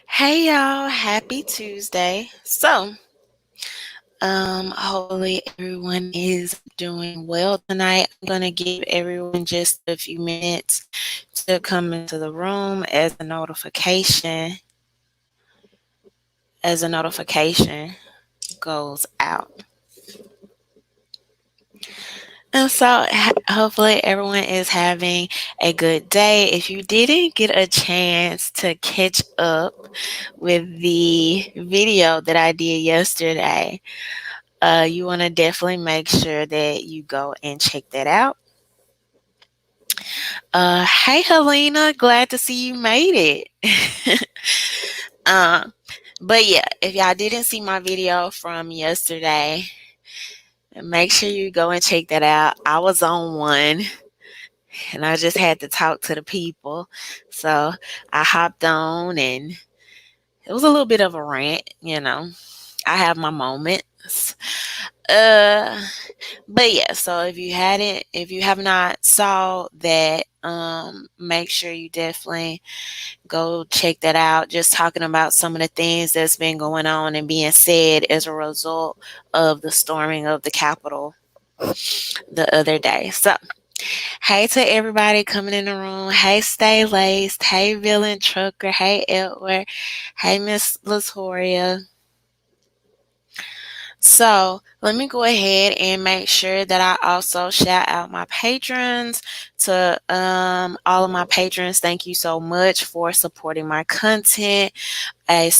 Hey y'all, happy Tuesday. Hopefully everyone is doing well tonight. I'm gonna give everyone just a few minutes to come into the room as a notification goes out. And so hopefully everyone is having a good day. If you didn't get a chance to catch up with the video that I did yesterday, you want to definitely make sure that you go and check that out. Hey, Helena, glad to see you made it. uh, but yeah, if y'all didn't see my video from yesterday, make sure you go and check that out. I was on one and I just had to talk to the people. So I hopped on and it was a little bit of a rant. I have my moments. Uh, But yeah, so if you have not saw that, make sure you definitely go check that out. Just talking about some of the things that's been going on and being said as a result of the storming of the Capitol the other day. So, hey to everybody coming in the room. Hey, Stay Laced. Hey, Villain Trucker. Hey, Edward. Hey, Miss Latoria. So let me go ahead and make sure that I also shout out my patrons. To all of my patrons, thank you so much for supporting my content. A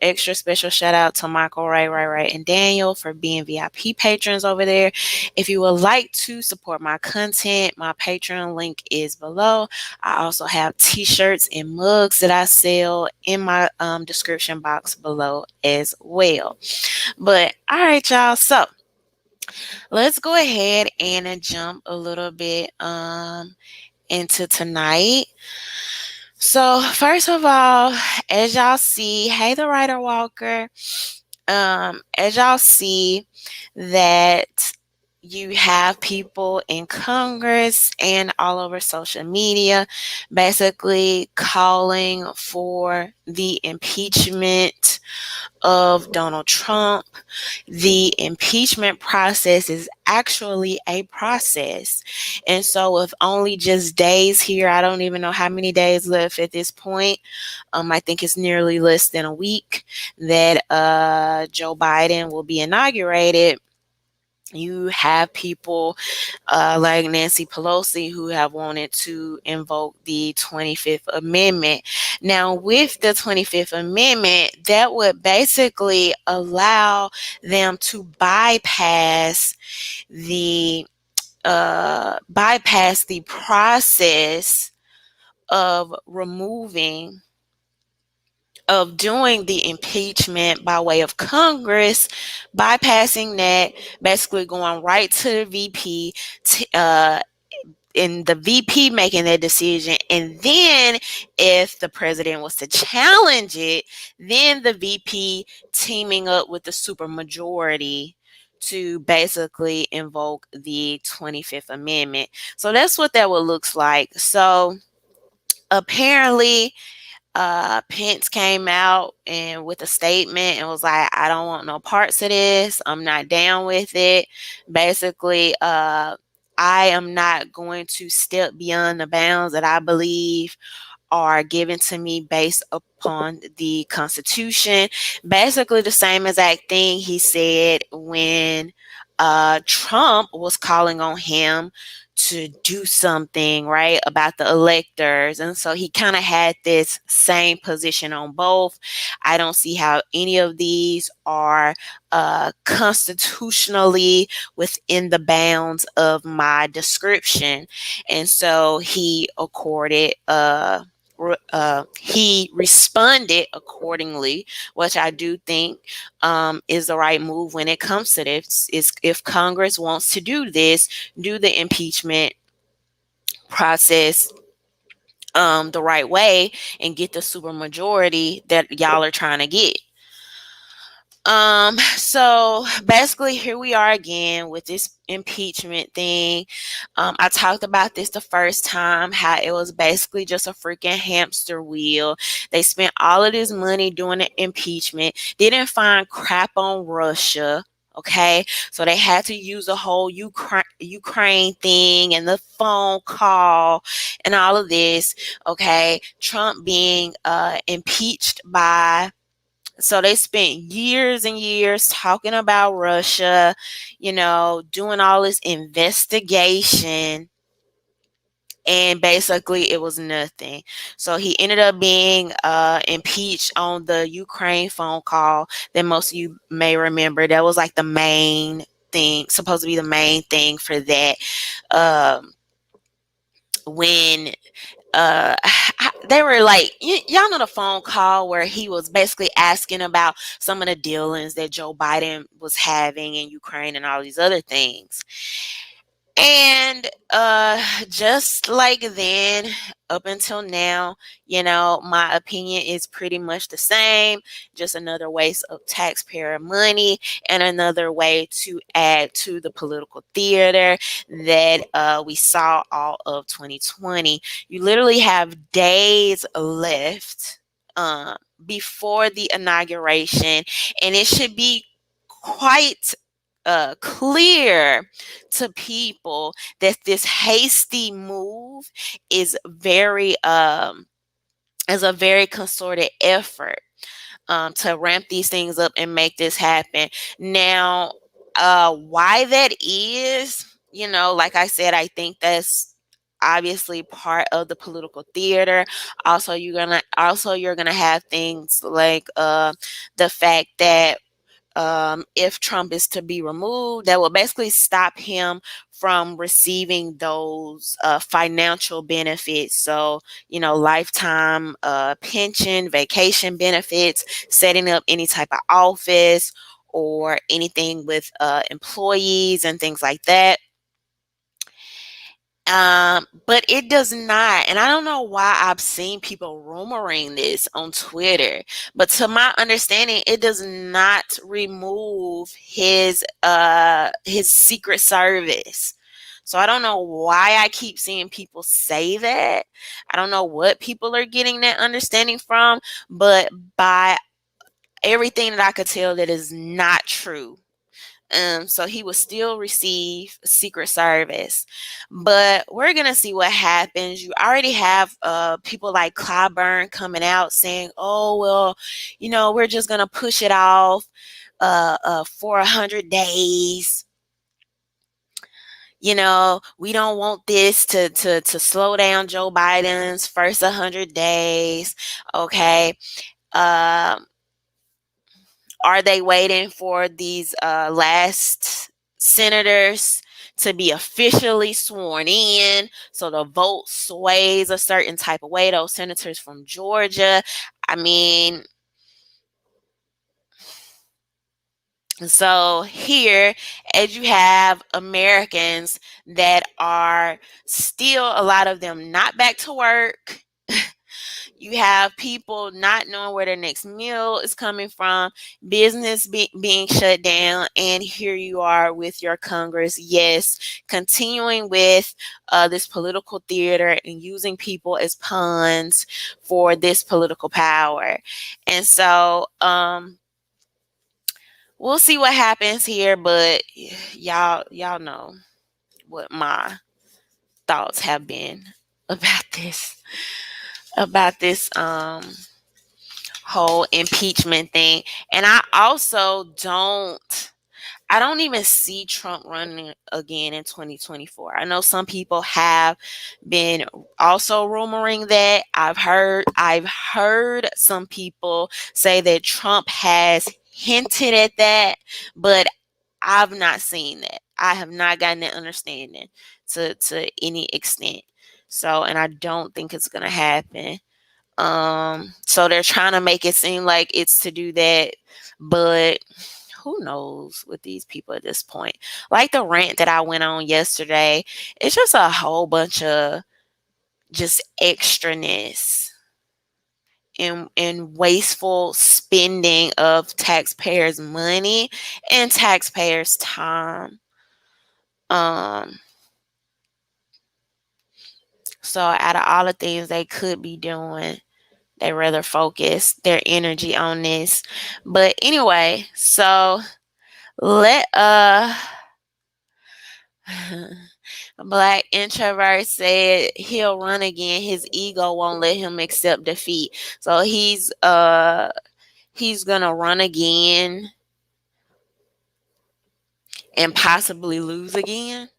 extra special shout out to Michael, Ray, and Daniel for being VIP patrons over there. If you would like to support my content, my Patreon link is below. I also have t-shirts and mugs that I sell in my description box below as well. But all right, y'all. So let's go ahead and jump a little bit into tonight. So first of all, as y'all see, hey the Writer Walker. As y'all see that you have people in Congress and all over social media basically calling for the impeachment of Donald Trump. The impeachment process is actually a process. And so, with only just days here, I don't even know how many days left at this point. I think it's nearly less than a week that Joe Biden will be inaugurated. You have people like Nancy Pelosi who have wanted to invoke the 25th Amendment. Now, with the 25th Amendment, that would basically allow them to bypass the process of removing of doing the impeachment by way of Congress, bypassing that, basically going right to the VP, and the VP making that decision. And then if the president was to challenge it, then the VP teaming up with the supermajority to basically invoke the 25th Amendment. So that's what that would look like. So apparently, Pence came out and with a statement and was like, I don't want no parts of this. I'm not down with it. Basically, I am not going to step beyond the bounds that I believe are given to me based upon the Constitution. Basically, the same exact thing he said when Trump was calling on him to do something, right, about the electors. And so he kind of had this same position on both. I don't see how any of these are constitutionally within the bounds of my description. And so he responded accordingly, which I do think is the right move when it comes to this. Is if Congress wants to do this, do the impeachment process the right way and get the supermajority that y'all are trying to get. So basically here we are again with this impeachment thing. I talked about this the first time, how it was basically just a freaking hamster wheel. They spent all of this money doing the impeachment, didn't find crap on Russia. Okay, so they had to use the whole Ukraine thing and the phone call and all of this. Okay, Trump being impeached by, so they spent years and years talking about Russia, doing all this investigation, and basically it was nothing. So he ended up being impeached on the Ukraine phone call that most of you may remember. That was like the main thing, supposed to be the main thing for that. When they were like, y'all know the phone call where he was basically asking about some of the dealings that Joe Biden was having in Ukraine and all these other things. And just like then, up until now, my opinion is pretty much the same. Just another waste of taxpayer money and another way to add to the political theater that we saw all of 2020. You literally have days left before the inauguration, and it should be quite clear to people that this hasty move is a very concerted effort to ramp these things up and make this happen. Now, why that is, like I said, I think that's obviously part of the political theater. Also you're gonna have things like the fact that if Trump is to be removed, that will basically stop him from receiving those financial benefits. So, lifetime pension, vacation benefits, setting up any type of office or anything with employees and things like that. But it does not, and I don't know why I've seen people rumoring this on Twitter, but to my understanding, it does not remove his Secret Service. So I don't know why I keep seeing people say that. I don't know what people are getting that understanding from, but by everything that I could tell, that is not true. So he will still receive Secret Service. But we're going to see what happens. You already have people like Clyburn coming out saying, oh, well, we're just going to push it off for 100 days. We don't want this to slow down Joe Biden's first 100 days. Okay. Are they waiting for these last senators to be officially sworn in so the vote sways a certain type of way? Those senators from Georgia. I mean, so here, as you have Americans that are still, a lot of them not back to work. You have people not knowing where their next meal is coming from, business being shut down, and here you are with your Congress, yes, continuing with this political theater and using people as pawns for this political power. And so we'll see what happens here, but y'all know what my thoughts have been about this whole impeachment thing. And I don't even see Trump running again in 2024. I know some people have been also rumoring that. I've heard some people say that Trump has hinted at that, but I've not seen that. I have not gotten that understanding to any extent. So, and I don't think it's going to happen. So they're trying to make it seem like it's to do that, but who knows with these people at this point? Like the rant that I went on yesterday, it's just a whole bunch of just extraness and wasteful spending of taxpayers' money and taxpayers' time. Um, so out of all the things they could be doing, they rather focus their energy on this. But anyway, so let Black introvert said he'll run again. His ego won't let him accept defeat. So he's gonna run again and possibly lose again,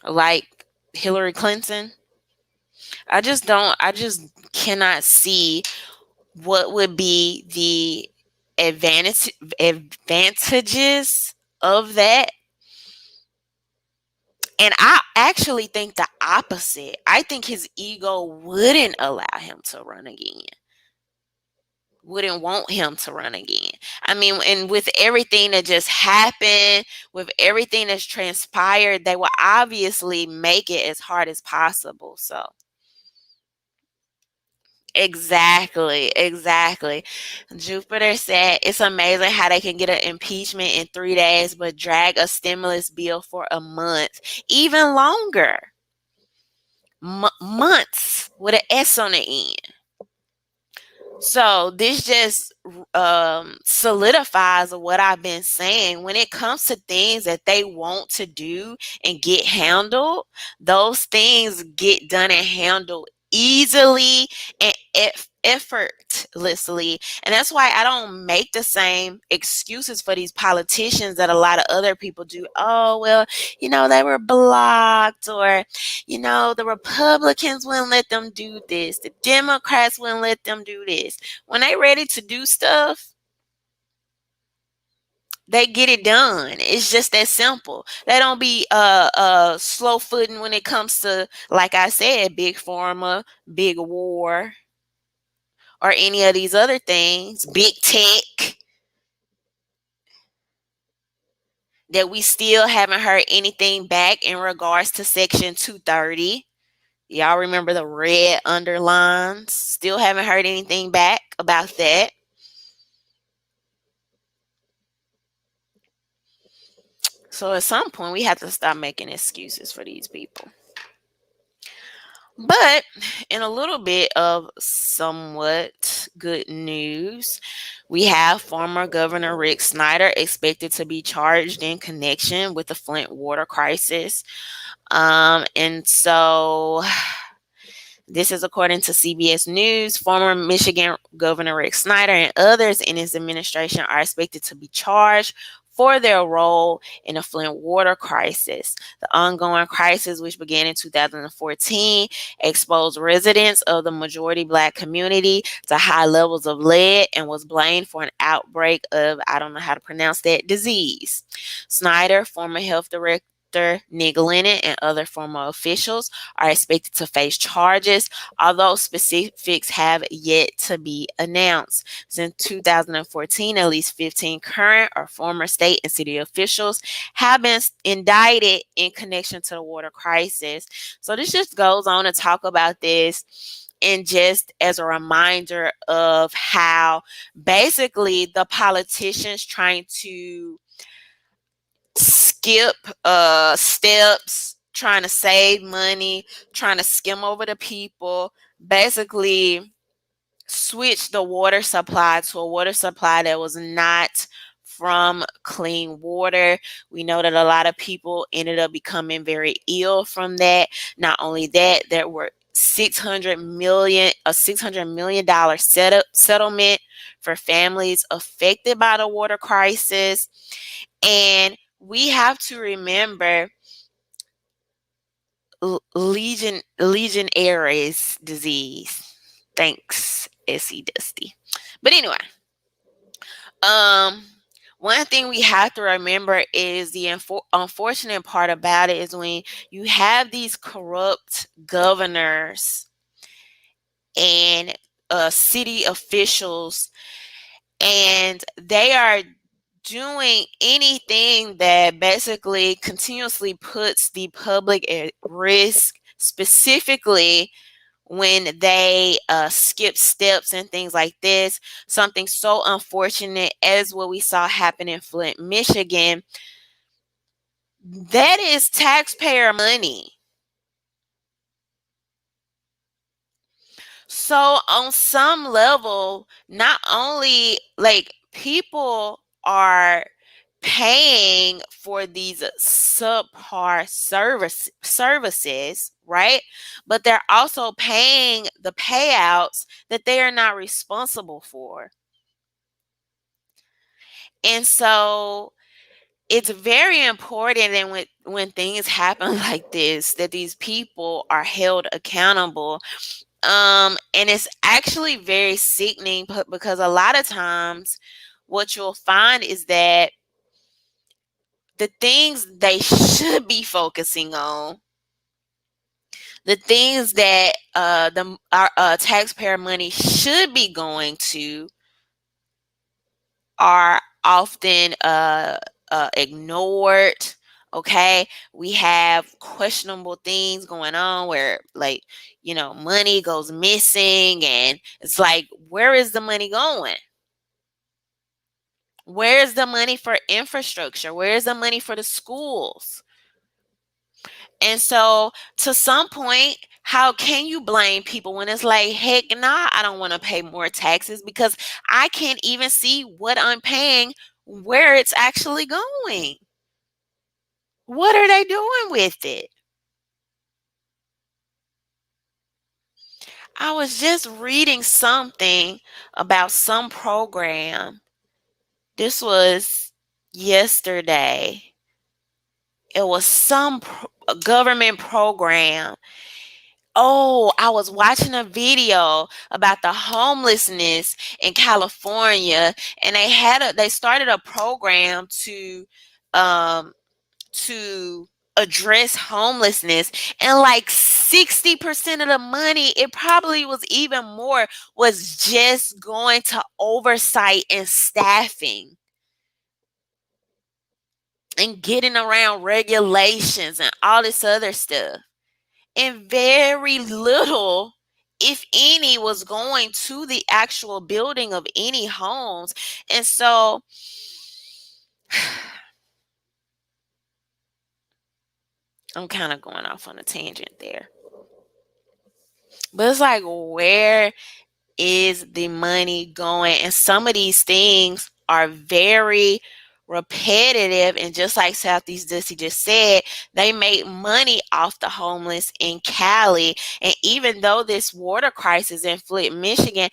like Hillary Clinton. I just cannot see what would be the advantages of that. And I actually think the opposite. I think his ego wouldn't allow him to run again. Wouldn't want him to run again. I mean, and with everything that just happened, with everything that's transpired, they will obviously make it as hard as possible. So exactly. Jupiter said it's amazing how they can get an impeachment in 3 days, but drag a stimulus bill for a month, even longer. Months with an S on the end. So this just solidifies what I've been saying. When it comes to things that they want to do and get handled, those things get done and handled easily and effortlessly. And that's why I don't make the same excuses for these politicians that a lot of other people do. Oh, well, they were blocked, or the Republicans wouldn't let them do this. The Democrats wouldn't let them do this. When they ready to do stuff, they get it done. It's just that simple. They don't be slow footing when it comes to, like I said, big pharma, big war, or any of these other things, big tech, that we still haven't heard anything back in regards to Section 230. Y'all remember the red underlines? Still haven't heard anything back about that. So at some point, we have to stop making excuses for these people. But in a little bit of somewhat good news, we have former Governor Rick Snyder expected to be charged in connection with the Flint water crisis. And so this is according to CBS News. Former Michigan Governor Rick Snyder and others in his administration are expected to be charged for their role in the Flint water crisis. The ongoing crisis, which began in 2014, exposed residents of the majority Black community to high levels of lead and was blamed for an outbreak of, I don't know how to pronounce that, disease. Snyder, former health director Nick Lennon, and other former officials are expected to face charges, although specifics have yet to be announced. Since 2014, at least 15 current or former state and city officials have been indicted in connection to the water crisis. So this just goes on to talk about this, and just as a reminder of how basically the politicians trying to skip steps, trying to save money, trying to skim over the people, basically switch the water supply to a water supply that was not from clean water. We know that a lot of people ended up becoming very ill from that. Not only that, there were $600 million settlement for families affected by the water crisis. And we have to remember Legionnaires' disease. Thanks, SC Dusty. But anyway, one thing we have to remember is the unfortunate part about it is when you have these corrupt governors and city officials, and they are doing anything that basically continuously puts the public at risk, specifically when they skip steps and things like this. Something so unfortunate as what we saw happen in Flint, Michigan. That is taxpayer money. So on some level, not only like people are paying for these subpar services, right? But they're also paying the payouts that they are not responsible for. And so it's very important, and when things happen like this, that these people are held accountable. And it's actually very sickening because a lot of times what you'll find is that the things they should be focusing on, the things that our taxpayer money should be going to, are often ignored. Okay, we have questionable things going on where, like, money goes missing, and it's like, where is the money going? Where's the money for infrastructure? Where's the money for the schools? And so, to some point, how can you blame people when it's like, heck nah, I don't want to pay more taxes because I can't even see what I'm paying, where it's actually going? What are they doing with it? I was just reading something about some program. This was yesterday. It was some government program. Oh, I was watching a video about the homelessness in California, and they started a program um to address homelessness, and like 60% of the money, it probably was even more, was just going to oversight and staffing and getting around regulations and all this other stuff. And very little, if any, was going to the actual building of any homes. And so I'm kind of going off on a tangent there. But it's like, where is the money going? And some of these things are very repetitive, and just like Southeast Dusty just said, they make money off the homeless in Cali. And even though this water crisis in Flint, Michigan,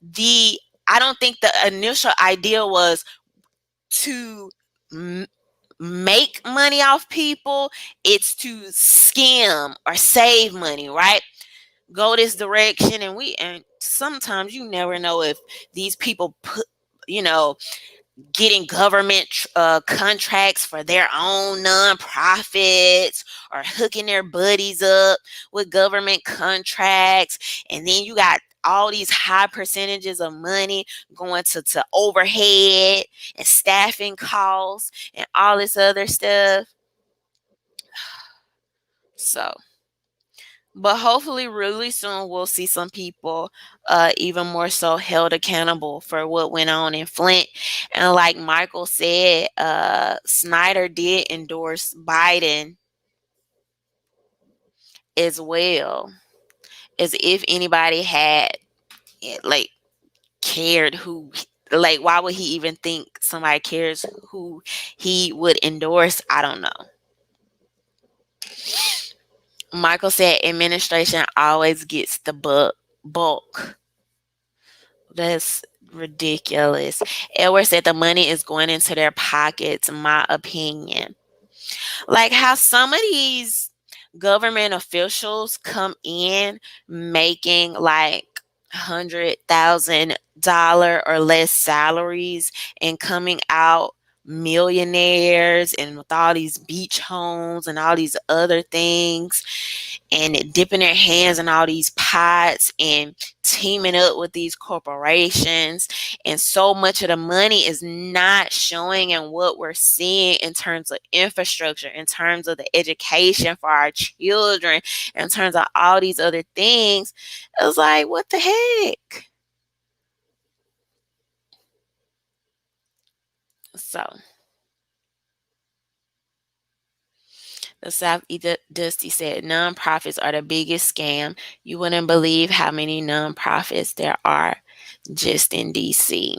the I don't think the initial idea was to make money off people. It's to skim or save money, right? Go this direction, and sometimes you never know if these people put, getting government contracts for their own nonprofits, or hooking their buddies up with government contracts, and then you got all these high percentages of money going to overhead and staffing costs and all this other stuff. So, but hopefully, really soon, we'll see some people even more so held accountable for what went on in Flint. And like Michael said, Snyder did endorse Biden as well, as if anybody had, like, cared who, like, why would he even think somebody cares who he would endorse? I don't know. Michael said administration always gets the bulk. That's ridiculous. Edward said the money is going into their pockets, my opinion. Like how some of these government officials come in making like $100,000 or less salaries, and coming out millionaires and with all these beach homes and all these other things, and dipping their hands in all these pots and teaming up with these corporations. And so much of the money is not showing in what we're seeing in terms of infrastructure, in terms of the education for our children, in terms of all these other things. It was like, what the heck? So the Southeast Dusty said, nonprofits are the biggest scam. You wouldn't believe how many nonprofits there are just in DC.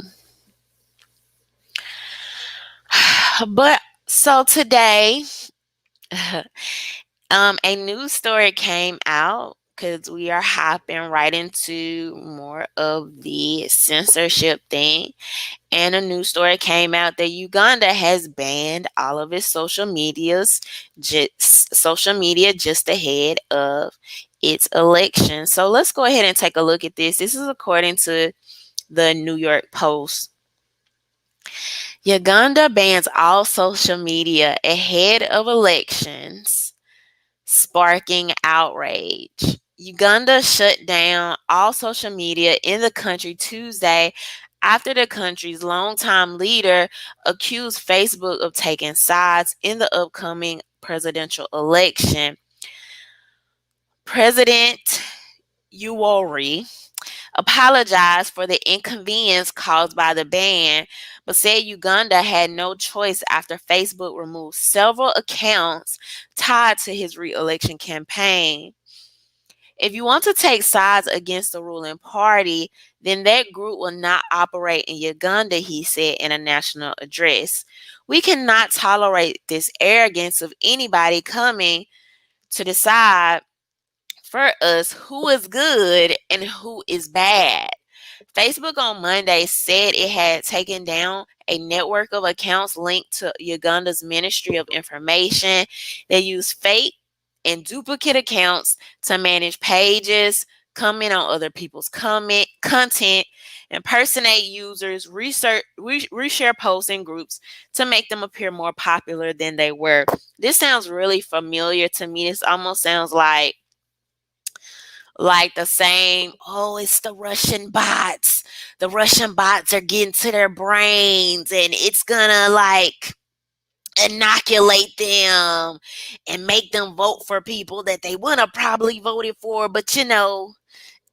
But so today, a news story came out because we are hopping right into more of the censorship thing. And a news story came out that Uganda has banned all of its social media just ahead of its election. So let's go ahead and take a look at this. This is according to the New York Post. Uganda bans all social media ahead of elections, sparking outrage. Uganda shut down all social media in the country Tuesday after the country's longtime leader accused Facebook of taking sides in the upcoming presidential election. President Yoweri apologized for the inconvenience caused by the ban, but said Uganda had no choice after Facebook removed several accounts tied to his re-election campaign. If you want to take sides against the ruling party, then that group will not operate in Uganda, he said in a national address. We cannot tolerate this arrogance of anybody coming to decide for us who is good and who is bad. Facebook on Monday said it had taken down a network of accounts linked to Uganda's Ministry of Information. They use fake and duplicate accounts to manage pages, comment on other people's content, impersonate users, reshare posts in groups to make them appear more popular than they were. This sounds really familiar to me. This almost sounds like the same, oh, it's the Russian bots. The Russian bots are getting to their brains and it's gonna like inoculate them and make them vote for people that they would have probably voted for, but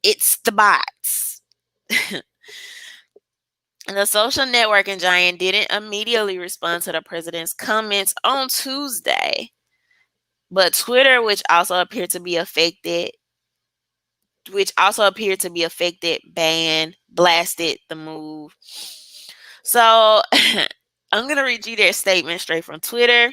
it's the bots. The social networking giant didn't immediately respond to the president's comments on Tuesday, but Twitter, which also appeared to be affected, blasted the move. So I'm going to read you their statement straight from Twitter.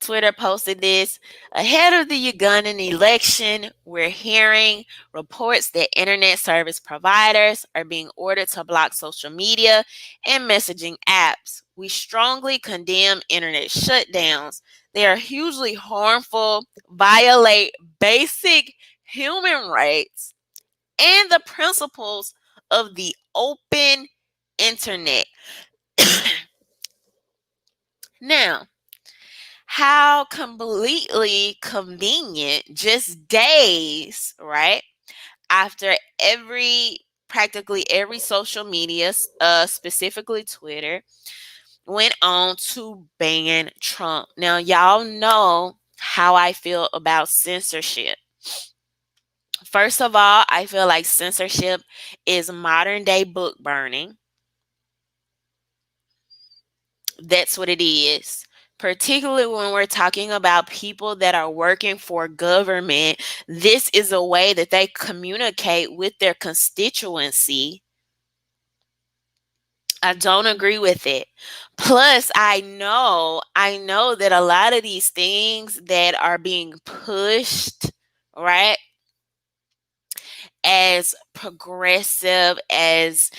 Twitter posted this. Ahead of the Ugandan election, we're hearing reports that internet service providers are being ordered to block social media and messaging apps. We strongly condemn internet shutdowns. They are hugely harmful, violate basic human rights, and the principles of the open internet. Now, how completely convenient, just days, right, after practically every social media, specifically Twitter, went on to ban Trump. Now, y'all know how I feel about censorship. First of all, I feel like censorship is modern day book burning. That's what it is. Particularly when we're talking about people that are working for government, this is a way that they communicate with their constituency. I don't agree with it. Plus, I know that a lot of these things that are being pushed, right, as progressive as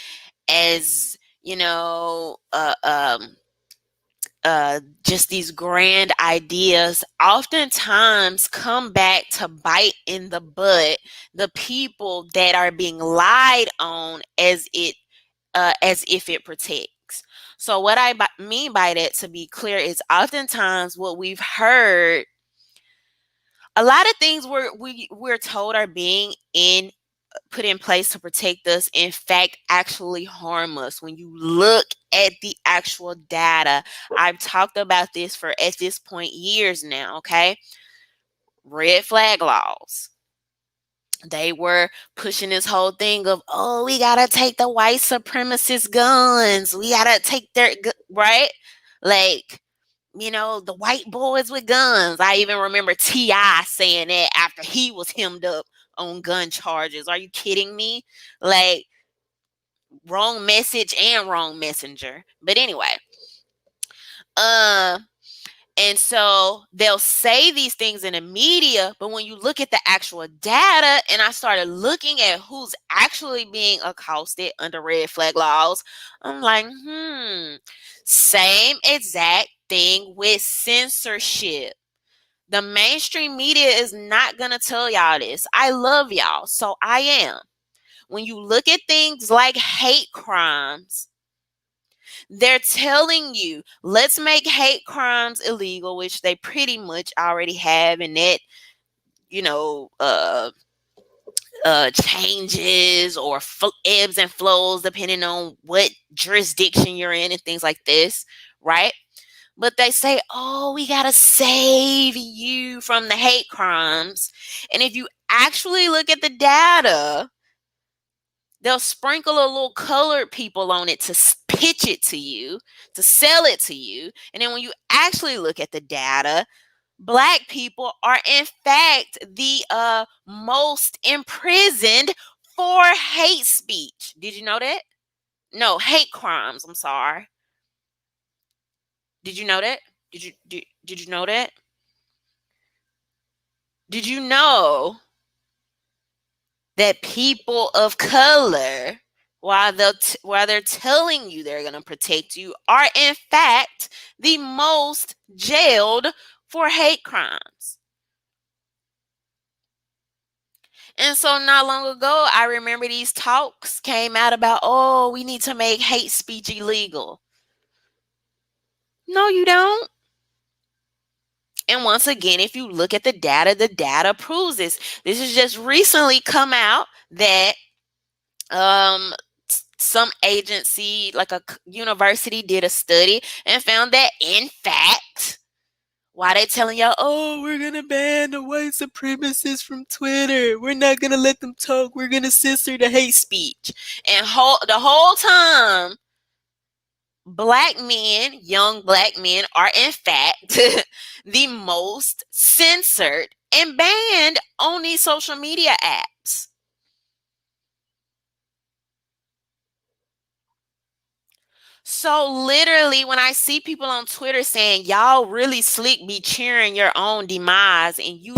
just these grand ideas oftentimes come back to bite in the butt the people that are being lied on as if it So what I mean by that, to be clear, is oftentimes what we've heard, a lot of things we're told are being put in place to protect us, in fact, actually harm us. When you look at the actual data, I've talked about this for, at this point, years now, okay? Red flag laws. They were pushing this whole thing of, oh, we gotta take the white supremacist guns. We gotta take their, right? Like, the white boys with guns. I even remember T.I. saying that after he was hemmed up on gun charges. Are you kidding me? Like, wrong message and wrong messenger. But anyway, uh, and so they'll say these things in the media, but when you look at the actual data, and I started looking at who's actually being accosted under red flag laws, I'm like, same exact thing with censorship. The mainstream media is not going to tell y'all this. I love y'all, so I am. When you look at things like hate crimes, they're telling you, let's make hate crimes illegal, which they pretty much already have, and that, you know, changes or ebbs and flows depending on what jurisdiction you're in and things like this, right? But they say, oh, we got to save you from the hate crimes. And if you actually look at the data, they'll sprinkle a little colored people on it to pitch it to you, to sell it to you. And then when you actually look at the data, Black people are in fact the most imprisoned for hate speech. Did you know that? No, hate crimes. I'm sorry. Did you know that? Did you know that? Did you know that people of color, while they're telling you they're going to protect you, are in fact the most jailed for hate crimes? And so not long ago, I remember these talks came out about, oh, we need to make hate speech illegal. No, you don't. And once again, if you look at the data proves this. This has just recently come out that some agency, like a university, did a study and found that, in fact, why they telling y'all, oh, we're gonna ban the white supremacists from Twitter, we're not gonna let them talk, we're gonna censor the hate speech, and the whole time, Black men, young Black men, are in fact the most censored and banned on these social media apps. So literally, when I see people on Twitter saying, y'all really slick be cheering your own demise, and you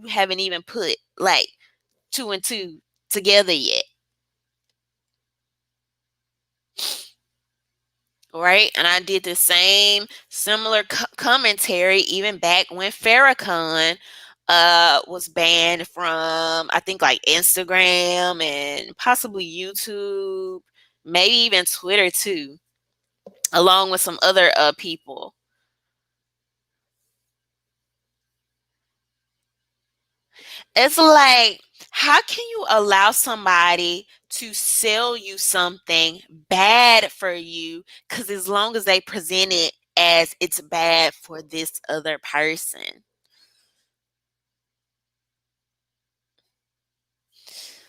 haven't even put like 2 and 2 together yet. Right? And I did the same similar commentary even back when Farrakhan was banned from, I think, like Instagram and possibly YouTube, maybe even Twitter too, along with some other people. It's like, how can you allow somebody to sell you something bad for you? Because as long as they present it as it's bad for this other person.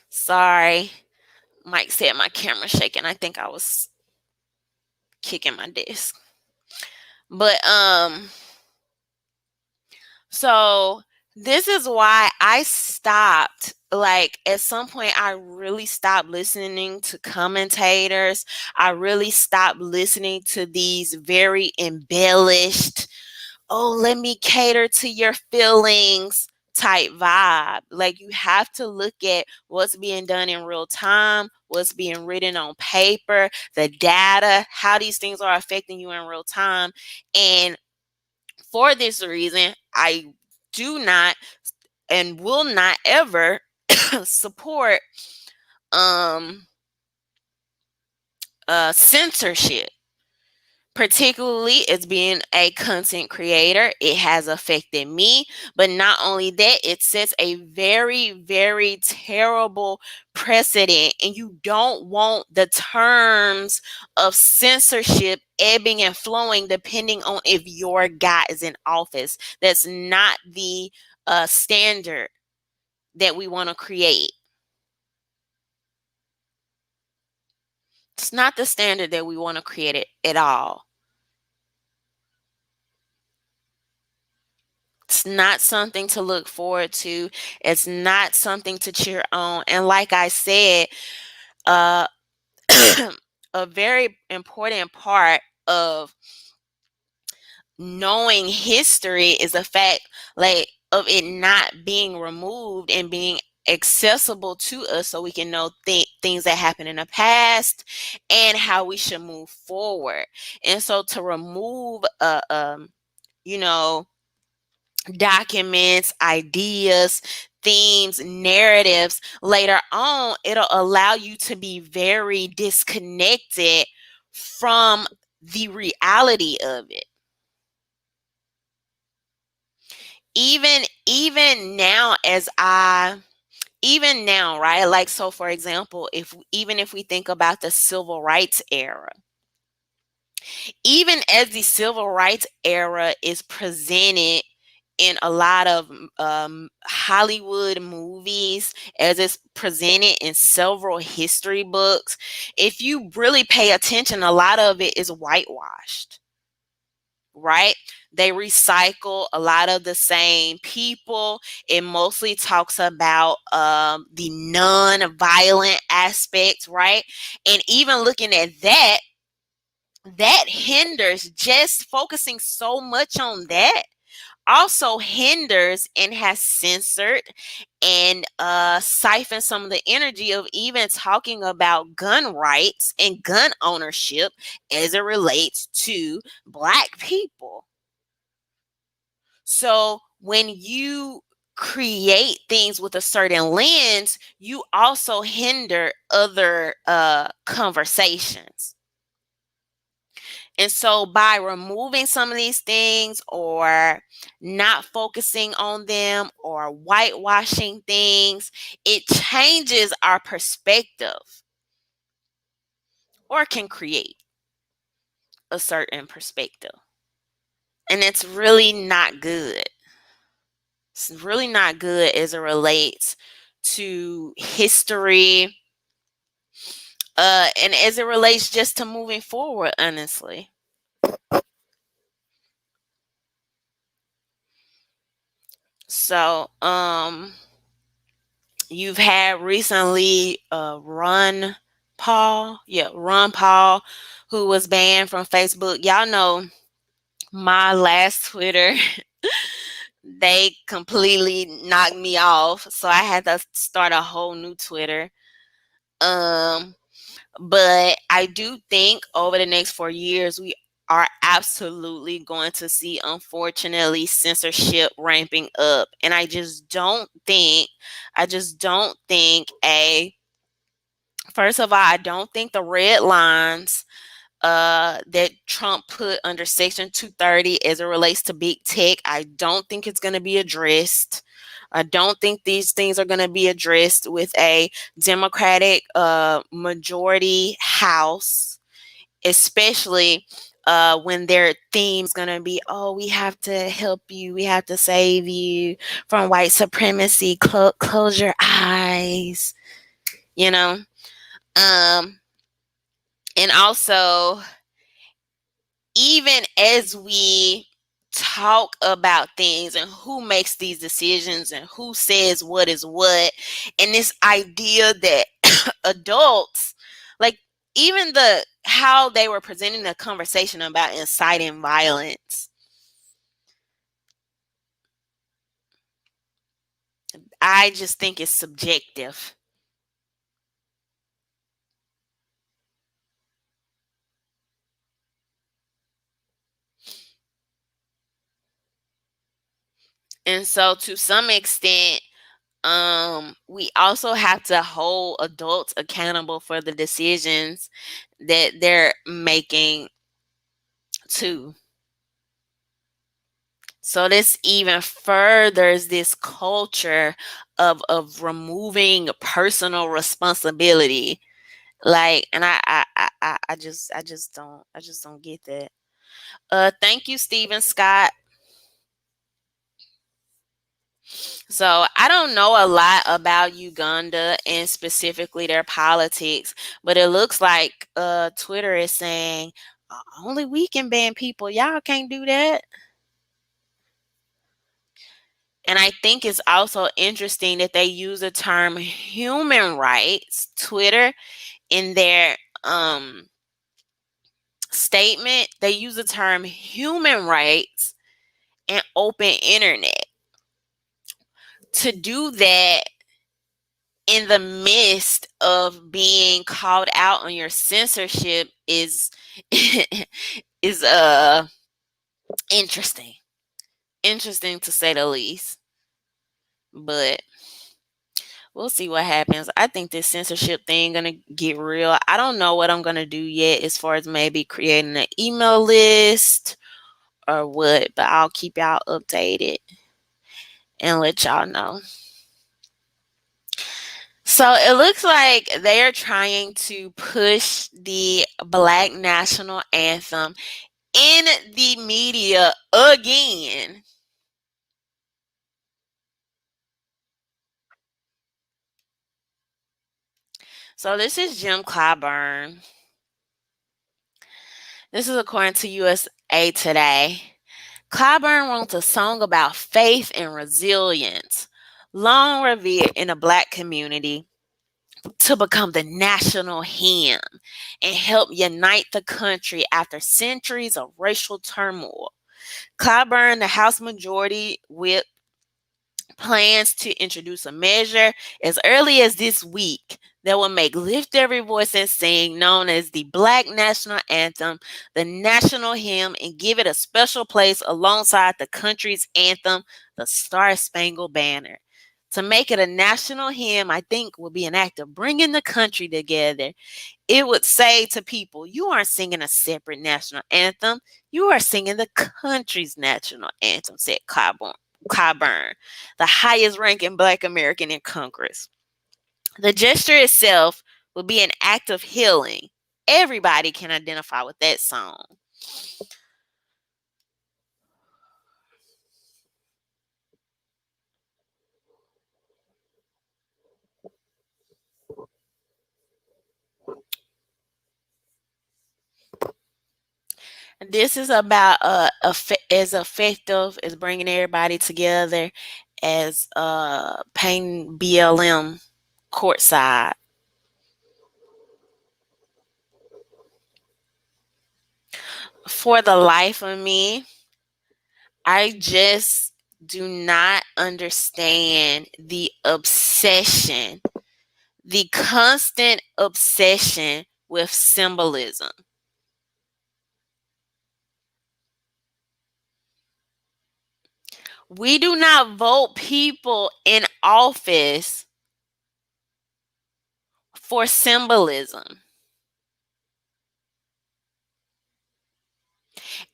Sorry. Mike said my camera shaking. I think I was kicking my desk. But so this is why I stopped. Like, at some point, I really stopped listening to commentators. I really stopped listening to these very embellished, oh, let me cater to your feelings type vibe. Like, you have to look at what's being done in real time, what's being written on paper, the data, how these things are affecting you in real time. And for this reason, I do not and will not ever support censorship. particularly as being a content creator. It has affected me, but not only that, it sets a very, very terrible precedent, and you don't want the terms of censorship ebbing and flowing depending on if your guy is in office. That's not the standard that we want to create. It's not the standard that we want to create it at all. It's not something to look forward to. It's not something to cheer on. And like I said, uh, a very important part of knowing history is the fact, like, of it not being removed and being accessible to us, so we can know things that happened in the past and how we should move forward. And so to remove you know documents, ideas, themes, narratives later on, it'll allow you to be very disconnected from the reality of it. Even now, even now, right? Like, so for example, if we think about the civil rights era, even as the civil rights era is presented in a lot of Hollywood movies, as it's presented in several history books, if you really pay attention, a lot of it is whitewashed, right? They recycle a lot of the same people. It mostly talks about the non-violent aspects, right? And even looking at that, that hinders, just focusing so much on that also hinders and has censored and siphoned some of the energy of even talking about gun rights and gun ownership as it relates to Black people. So when you create things with a certain lens, you also hinder other conversations. And so by removing some of these things or not focusing on them or whitewashing things, it changes our perspective or can create a certain perspective. And it's really not good. It's really not good as it relates to history, and as it relates just to moving forward, honestly. So, you've had recently Ron Paul, who was banned from Facebook. Y'all know my last Twitter, they completely knocked me off. So I had to start a whole new Twitter. Um, but I do think over the next 4 years, we are absolutely going to see, unfortunately, censorship ramping up. And I just don't think first of all, I don't think the red lines that Trump put under Section 230 as it relates to big tech, I don't think it's going to be addressed. I don't think these things are going to be addressed with a Democratic majority House, especially when their theme's going to be, oh, we have to help you, we have to save you from white supremacy, close your eyes, you know? Um, and also, even as we talk about things and who makes these decisions and who says what is what, and this idea that adults, like, even the how they were presenting the conversation about inciting violence, I just think it's subjective. And so to some extent, we also have to hold adults accountable for the decisions that they're making too. So this even furthers this culture of removing personal responsibility. Like, and I just don't get that. Thank you, Stephen Scott. So I don't know a lot about Uganda and specifically their politics, but it looks like Twitter is saying only we can ban people. Y'all can't do that. And I think it's also interesting that they use the term human rights, Twitter, in their statement. They use the term human rights and open internet. To do that in the midst of being called out on your censorship is is interesting. Interesting to say the least. But we'll see what happens. I think this censorship thing gonna get real. I don't know what I'm gonna do yet as far as maybe creating an email list or what, but I'll keep y'all updated and let y'all know. So it looks like they are trying to push the Black National Anthem in the media again. So this is Jim Clyburn. This is according to USA Today. Clyburn wrote a song about faith and resilience, long revered in the Black community, to become the national hymn and help unite the country after centuries of racial turmoil. Clyburn, the House Majority Whip, plans to introduce a measure as early as this week that will make Lift Every Voice and Sing, known as the Black National Anthem, the national hymn, and give it a special place alongside the country's anthem, the Star Spangled Banner. To make it a national hymn, I think will be an act of bringing the country together. It would say to people, you aren't singing a separate national anthem. You are singing the country's national anthem, said Clyburn, the highest ranking Black American in Congress. The gesture itself would be an act of healing. Everybody can identify with that song. This is about as effective as bringing everybody together as painting BLM courtside. For the life of me, I just do not understand the obsession, the constant obsession with symbolism. We do not vote people in office for symbolism.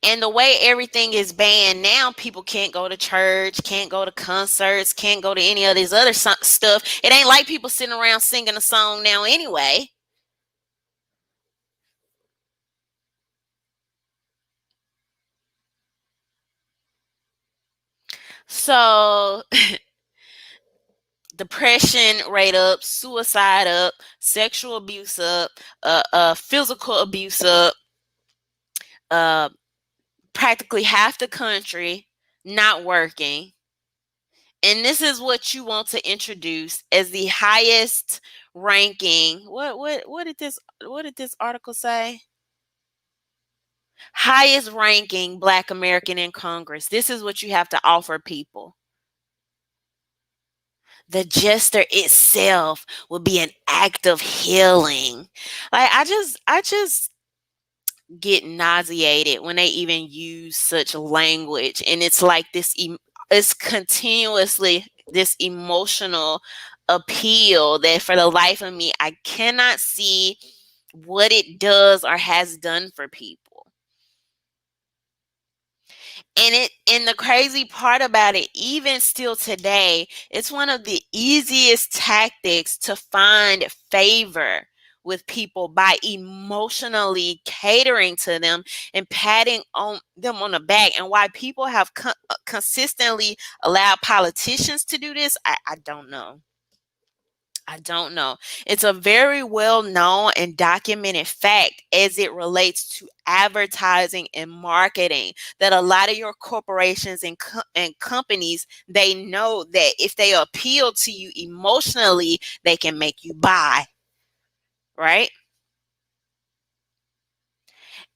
And the way everything is banned now, people can't go to church, can't go to concerts, can't go to any of this other stuff. It ain't like people sitting around singing a song now anyway. So depression rate up, suicide up, sexual abuse up, physical abuse up, uh, practically half the country not working. And this is what you want to introduce as the highest ranking. What did this article say? Highest ranking Black American in Congress. This is what you have to offer people. The gesture itself will be an act of healing. Like I just get nauseated when they even use such language, and it's like it's continuously this emotional appeal that for the life of me I cannot see what it does or has done for people. And the crazy part about it, even still today, it's one of the easiest tactics to find favor with people by emotionally catering to them and patting on them on the back. And why people have consistently allowed politicians to do this, I don't know. I don't know. It's a very well known and documented fact as it relates to advertising and marketing that a lot of your corporations and companies, they know that if they appeal to you emotionally, they can make you buy, right?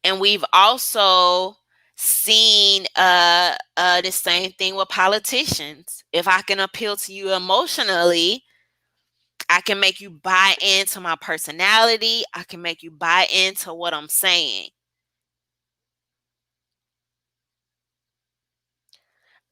And we've also seen the same thing with politicians. If I can appeal to you emotionally, I can make you buy into my personality. I can make you buy into what I'm saying.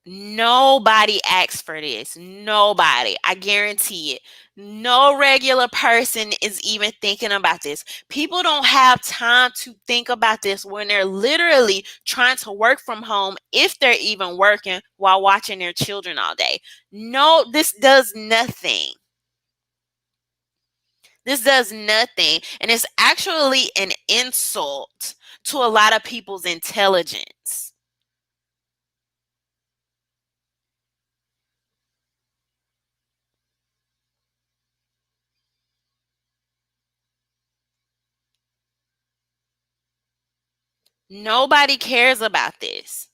Nobody asks for this. Nobody. I guarantee it. No regular person is even thinking about this. People don't have time to think about this when they're literally trying to work from home, if they're even working, while watching their children all day. No, this does nothing. This does nothing. And it's actually an insult to a lot of people's intelligence. Nobody cares about this.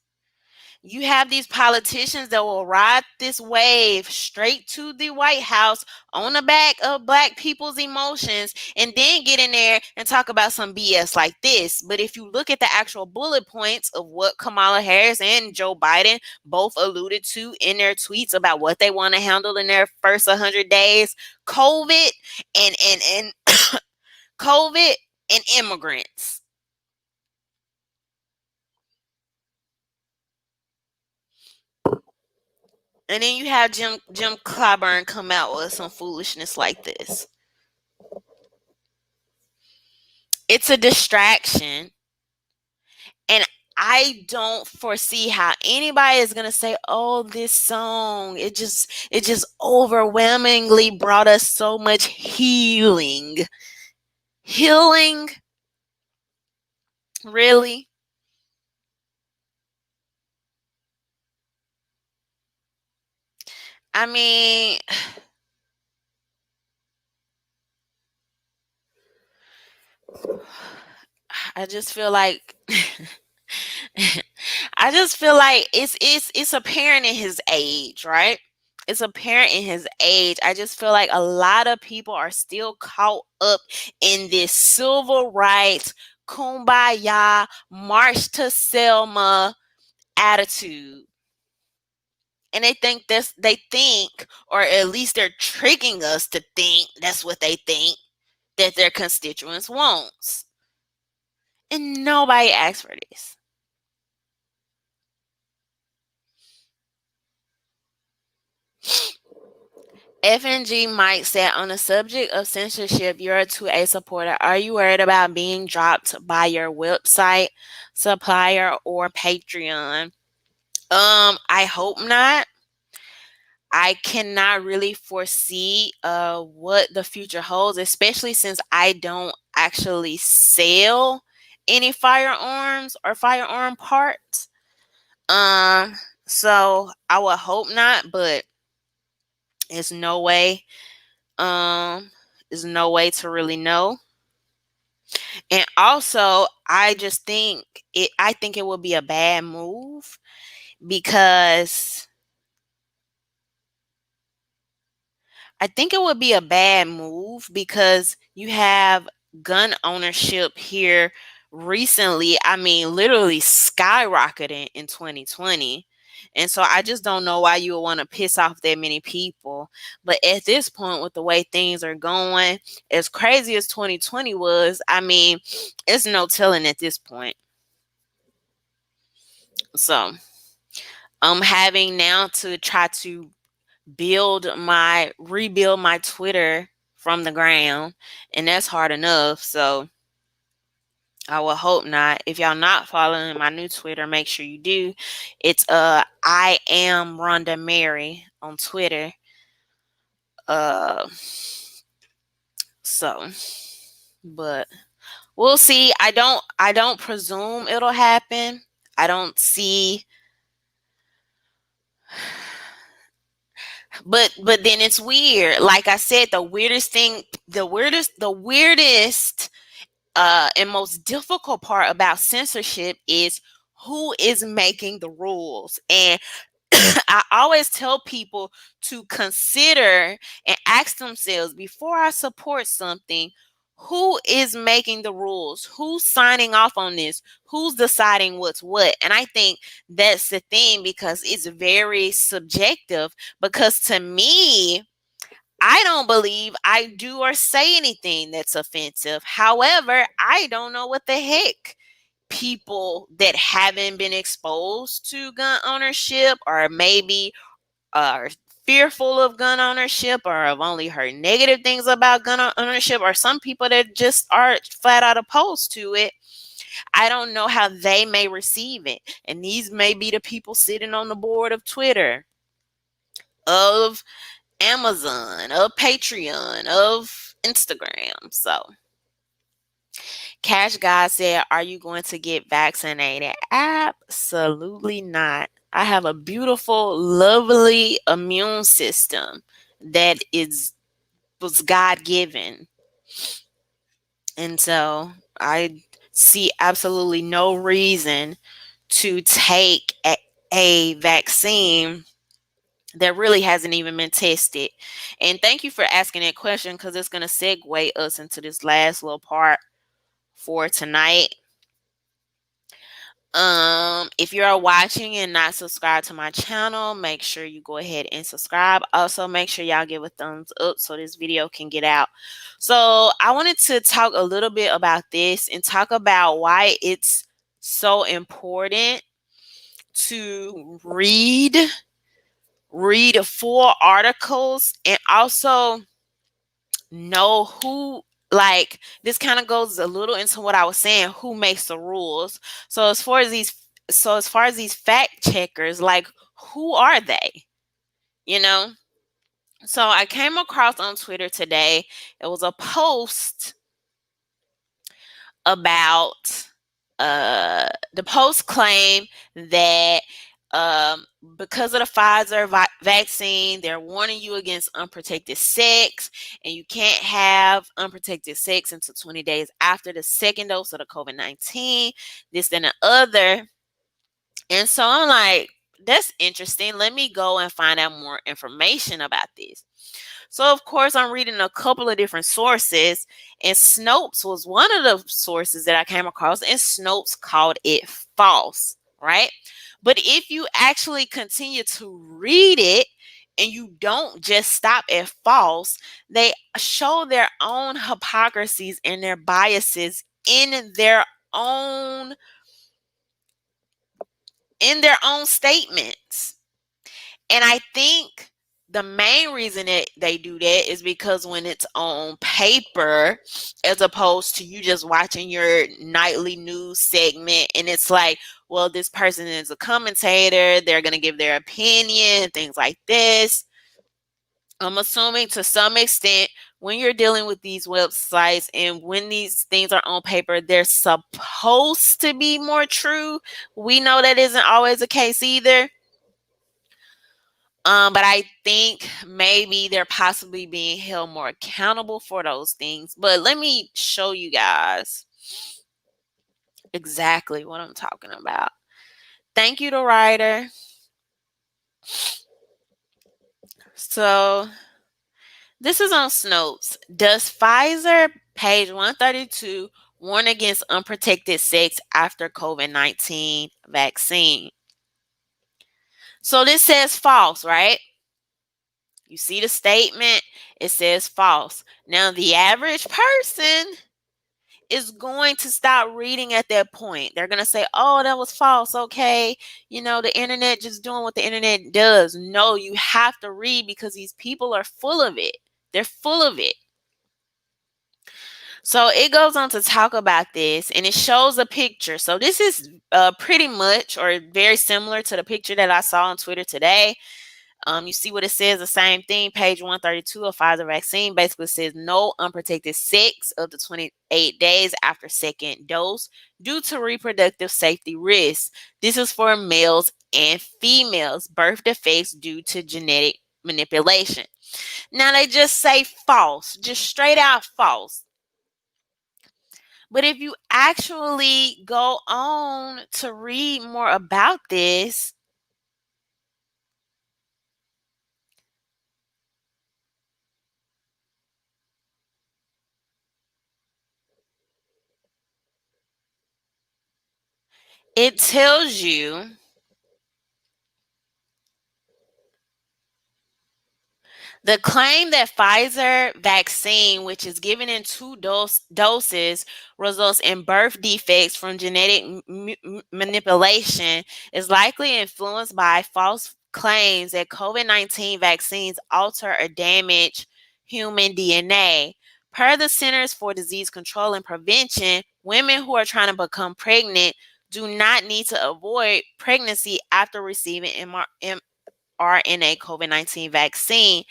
You have these politicians that will ride this wave straight to the White House on the back of black people's emotions and then get in there and talk about some BS like this. But if you look at the actual bullet points of what Kamala Harris and Joe Biden both alluded to in their tweets about what they want to handle in their first 100 days, COVID and COVID and immigrants. And then you have Jim Clyburn come out with some foolishness like this. It's a distraction, and I don't foresee how anybody is gonna say, "Oh, this song, it just overwhelmingly brought us so much healing." Healing, really? I mean, I just feel like I just feel like it's apparent in his age, right? It's apparent in his age. I just feel like a lot of people are still caught up in this civil rights, kumbaya, march to Selma attitude. And they think, or at least they're tricking us to think that's what they think that their constituents wants. And nobody asks for this. FNG Mike said, on the subject of censorship, you're a 2A supporter. Are you worried about being dropped by your website, supplier, or Patreon? I hope not. I cannot really foresee what the future holds, especially since I don't actually sell any firearms or firearm parts. Um, so I would hope not, but it's no way. Um, there's no way to really know. And also, I think it would be a bad move because I think it would be a bad move because you have gun ownership here recently. I mean, literally skyrocketing in 2020. And so I just don't know why you would want to piss off that many people. But at this point, with the way things are going, as crazy as 2020 was, I mean, it's no telling at this point. So I'm having now to try to rebuild my Twitter from the ground, and that's hard enough. So I will hope not. If y'all not following my new Twitter, make sure you do. It's I am RhondaMary on Twitter. Uh so but we'll see. I don't presume it'll happen. I don't see, but then it's weird. Like I said, the weirdest and most difficult part about censorship is who is making the rules. And I always tell people to consider and ask themselves before I support something, who is making the rules? Who's signing off on this? Who's deciding what's what? And I think that's the thing, because it's very subjective. Because to me, I don't believe I do or say anything that's offensive. However, I don't know what the heck people that haven't been exposed to gun ownership, or maybe are fearful of gun ownership, or have only heard negative things about gun ownership, or some people that just are flat out opposed to it. I don't know how they may receive it. And these may be the people sitting on the board of Twitter, of Amazon, of Patreon, of Instagram. So Cash God said, "Are you going to get vaccinated?" Absolutely not. I have a beautiful, lovely immune system that was God given. And so I see absolutely no reason to take a vaccine that really hasn't even been tested. And thank you for asking that question, because it's going to segue us into this last little part for tonight. If you are watching and not subscribed to my channel, make sure you go ahead and subscribe. Also, make sure y'all give a thumbs up so this video can get out. So I wanted to talk a little bit about this and talk about why it's so important to read full articles, and also know who, like, this kind of goes a little into what I was saying, who makes the rules. So as far as these fact checkers, like, who are they, you know? So I came across on Twitter today, it was a post about the post claim that because of the Pfizer vaccine, they're warning you against unprotected sex, and you can't have unprotected sex until 20 days after the second dose of the COVID-19, this and the other. And so I'm like, that's interesting. Let me go and find out more information about this. So, of course, I'm reading a couple of different sources, and Snopes was one of the sources that I came across, and Snopes called it false, right? But if you actually continue to read it and you don't just stop at false, they show their own hypocrisies and their biases own in their own statements. And I think the main reason that they do that is because when it's on paper, as opposed to you just watching your nightly news segment, and it's like, well, this person is a commentator, they're going to give their opinion, things like this. I'm assuming to some extent, when you're dealing with these websites and when these things are on paper, they're supposed to be more true. We know that isn't always the case either. But I think maybe they're possibly being held more accountable for those things. But let me show you guys exactly what I'm talking about. Thank you to Ryder. So this is on Snopes. Does Pfizer, page 132, warn against unprotected sex after COVID-19 vaccine? So this says false, right? You see the statement, it says false. Now, the average person is going to stop reading at that point. They're going to say, oh, that was false. Okay. The internet just doing what the internet does. No, you have to read, because these people are full of it. They're full of it. So it goes on to talk about this, and it shows a picture. So this is pretty much or very similar to the picture that I saw on Twitter today. You see what it says, the same thing, page 132 of Pfizer vaccine basically says no unprotected sex up to 28 days after second dose due to reproductive safety risks. This is for males and females, birth defects due to genetic manipulation. Now they just say false, just straight out false. But if you actually go on to read more about this, it tells you the claim that Pfizer vaccine, which is given in two doses, results in birth defects from genetic manipulation, is likely influenced by false claims that COVID-19 vaccines alter or damage human DNA. Per the Centers for Disease Control and Prevention, women who are trying to become pregnant do not need to avoid pregnancy after receiving mRNA COVID-19 vaccine.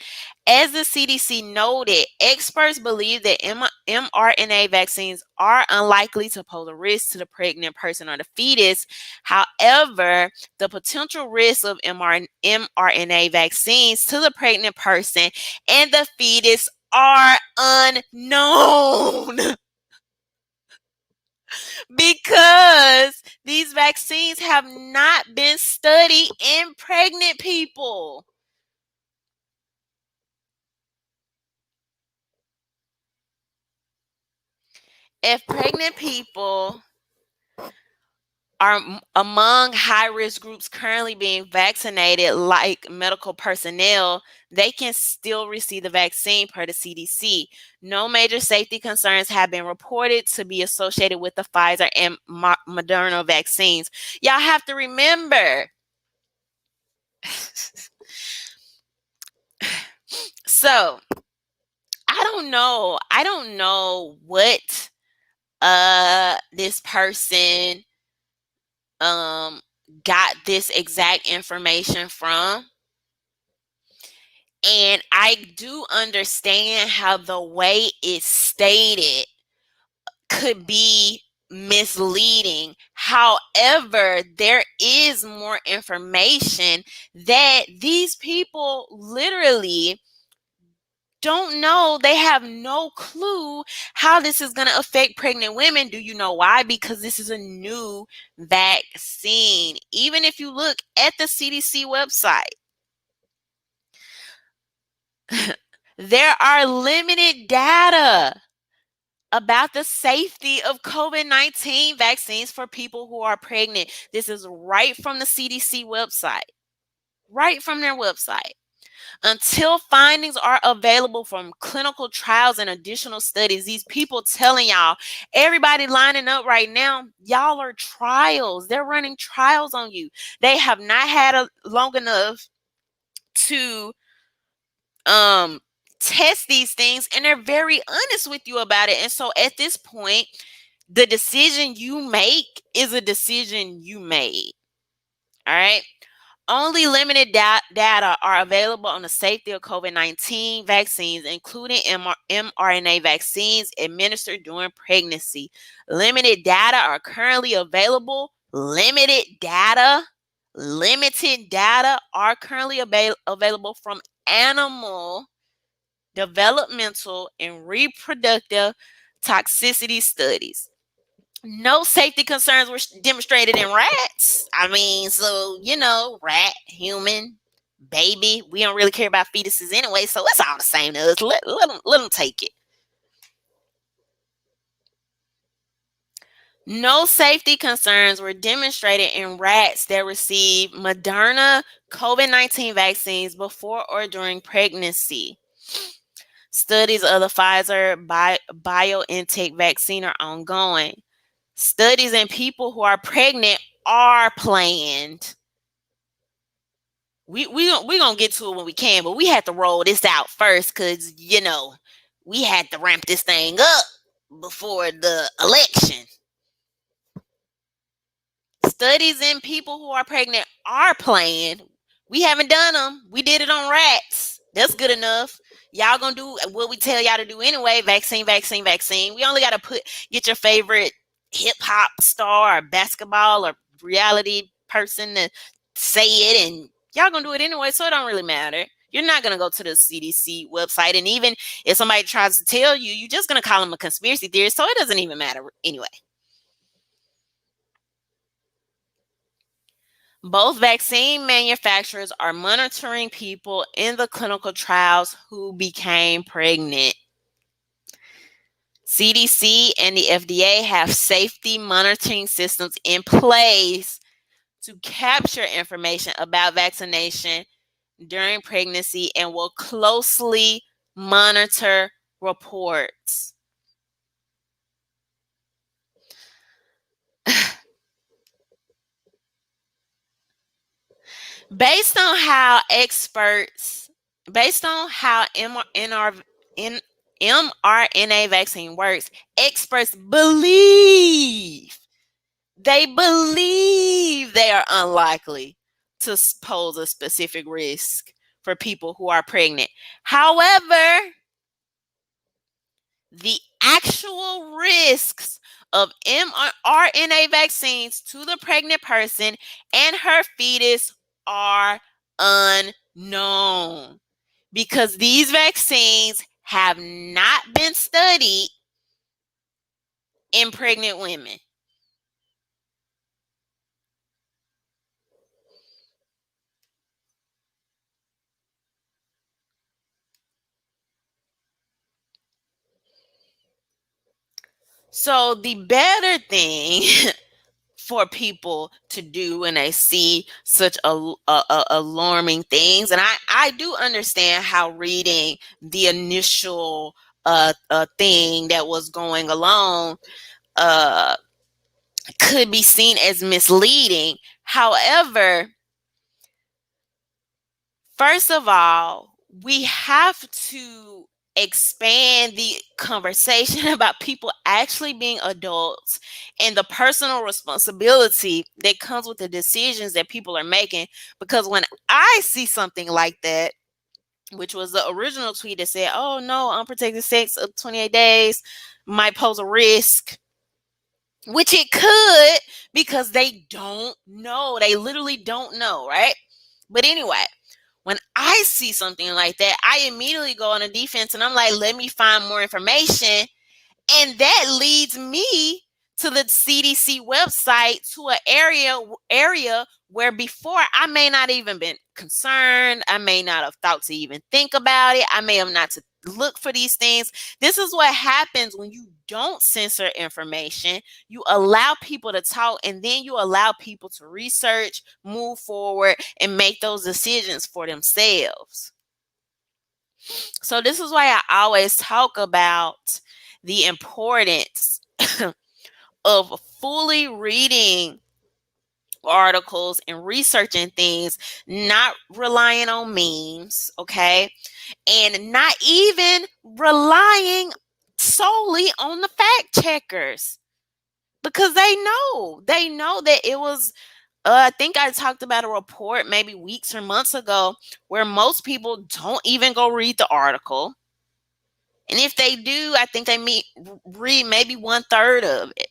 As the CDC noted, experts believe that mRNA vaccines are unlikely to pose a risk to the pregnant person or the fetus. However, the potential risks of mRNA vaccines to the pregnant person and the fetus are unknown because these vaccines have not been studied in pregnant people. If pregnant people are among high-risk groups currently being vaccinated, like medical personnel, they can still receive the vaccine per the CDC. No major safety concerns have been reported to be associated with the Pfizer and Moderna vaccines. Y'all have to remember. So, I don't know what this person um got this exact information from. And I do understand how the way it's stated could be misleading. However, there is more information that these people literally don't know. They have no clue how this is going to affect pregnant women. Do you know why? Because this is a new vaccine. Even if you look at the CDC website, there are limited data about the safety of COVID-19 vaccines for people who are pregnant. This is right from the CDC website, right from their website. Until findings are available from clinical trials and additional studies, these people telling y'all, everybody lining up right now, y'all are trials. They're running trials on you. They have not had a long enough to test these things, and they're very honest with you about it. And so at this point, the decision you make is a decision you made. All right. Only limited data are available on the safety of COVID-19 vaccines, including mRNA vaccines administered during pregnancy. Limited data are currently available. Limited data are currently available from animal developmental and reproductive toxicity studies. No safety concerns were demonstrated in rats. I mean, so, rat, human, baby, we don't really care about fetuses anyway, so it's all the same to us. Let them take it. No safety concerns were demonstrated in rats that received Moderna COVID-19 vaccines before or during pregnancy. Studies of the Pfizer BioNTech vaccine are ongoing. Studies in people who are pregnant are planned. We gonna get to it when we can, but we had to roll this out first because we had to ramp this thing up before the election. Studies in people who are pregnant are playing. We haven't done them. We did it on rats. That's good enough. Y'all gonna do what we tell y'all to do anyway. Vaccine, vaccine, vaccine. We only gotta get your favorite hip hop star or basketball or reality person to say it, and y'all gonna do it anyway. So it don't really matter. You're not gonna go to the CDC website, and even if somebody tries to tell you, you're just gonna call them a conspiracy theorist. So it doesn't even matter anyway. Both vaccine manufacturers are monitoring people in the clinical trials who became pregnant. CDC and the FDA have safety monitoring systems in place to capture information about vaccination during pregnancy and will closely monitor reports. Based on how experts, based on how mRNA vaccine works, experts believe they are unlikely to pose a specific risk for people who are pregnant. However, the actual risks of mRNA vaccines to the pregnant person and her fetus are unknown because these vaccines have not been studied in pregnant women. So the better thing for people to do when they see such alarming things, and I do understand how reading the initial thing that was going along could be seen as misleading. However, first of all, we have to expand the conversation about people actually being adults and the personal responsibility that comes with the decisions that people are making. Because when I see something like that, which was the original tweet that said, "Oh no, unprotected sex of 28 days might pose a risk," which it could, because they don't know. They literally don't know, right? But anyway, when I see something like that, I immediately go on a defense and I'm like, let me find more information. And that leads me to the CDC website, to an area where before I may not even been concerned. I may not have thought to even think about it. I may have not to look for these things. This is what happens when you don't censor information. You allow people to talk, and then you allow people to research, move forward, and make those decisions for themselves. So this is why I always talk about the importance of fully reading articles and researching things, not relying on memes, okay? And not even relying solely on the fact checkers, because they know that it was I think I talked about a report maybe weeks or months ago where most people don't even go read the article. And if they do, I think they read maybe 1/3 of it.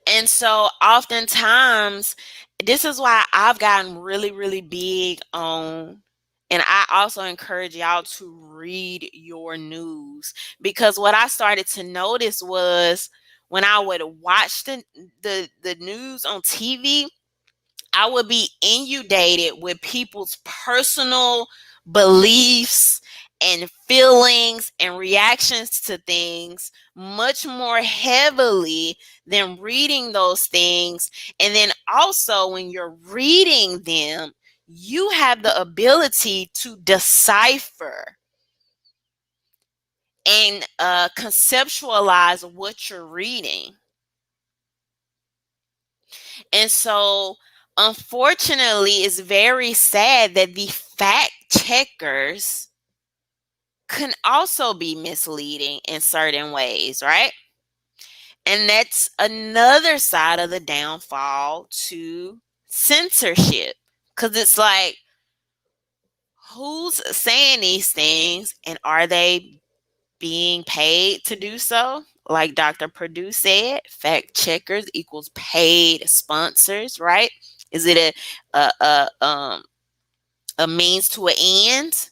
And so oftentimes, this is why I've gotten really, really big on, and I also encourage y'all to read your news, because what I started to notice was when I would watch the news on TV, I would be inundated with people's personal beliefs and feelings and reactions to things much more heavily than reading those things. And then also, when you're reading them, you have the ability to decipher and conceptualize what you're reading. And so, unfortunately, it's very sad that the fact checkers can also be misleading in certain ways, right? And that's another side of the downfall to censorship. Because it's like, who's saying these things and are they being paid to do so? Like Dr. Purdue said, fact checkers equals paid sponsors, right? Is it a means to an end?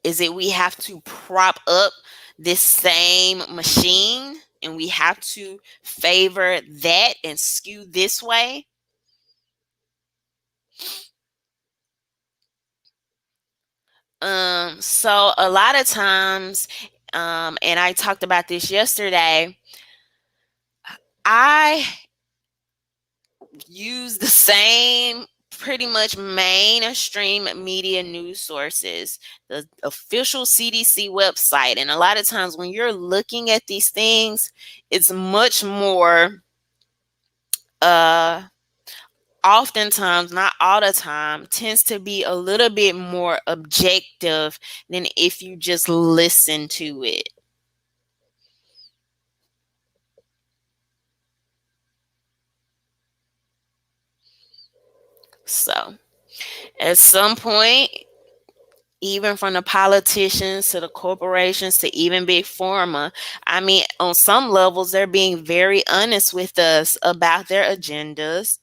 Is it we have to prop up this same machine and we have to favor that and skew this way? So a lot of times, and I talked about this yesterday, I use the same pretty much mainstream media news sources, the official CDC website. And a lot of times when you're looking at these things, it's much more, uh, oftentimes, not all the time, tends to be a little bit more objective than if you just listen to it. So, at some point, even from the politicians to the corporations to even big pharma, I mean, on some levels, they're being very honest with us about their agendas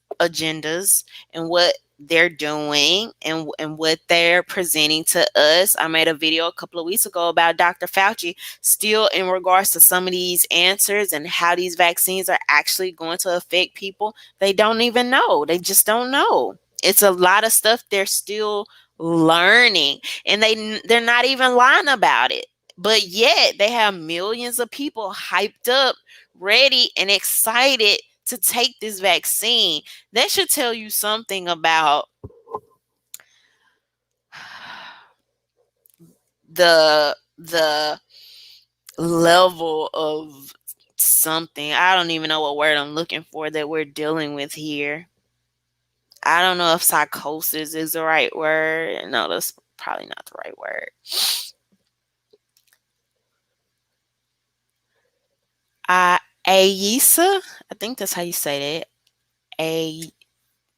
and what they're doing and what they're presenting to us. I made a video a couple of weeks ago about Dr. Fauci, still in regards to some of these answers and how these vaccines are actually going to affect people. They don't even know. They just don't know. It's a lot of stuff they're still learning, and they're not even lying about it, but yet they have millions of people hyped up, ready and excited to take this vaccine. That should tell you something about the level of something. I don't even know what word I'm looking for that we're dealing with here. I don't know if psychosis is the right word. No, that's probably not the right word. Ayisa, I think that's how you say that.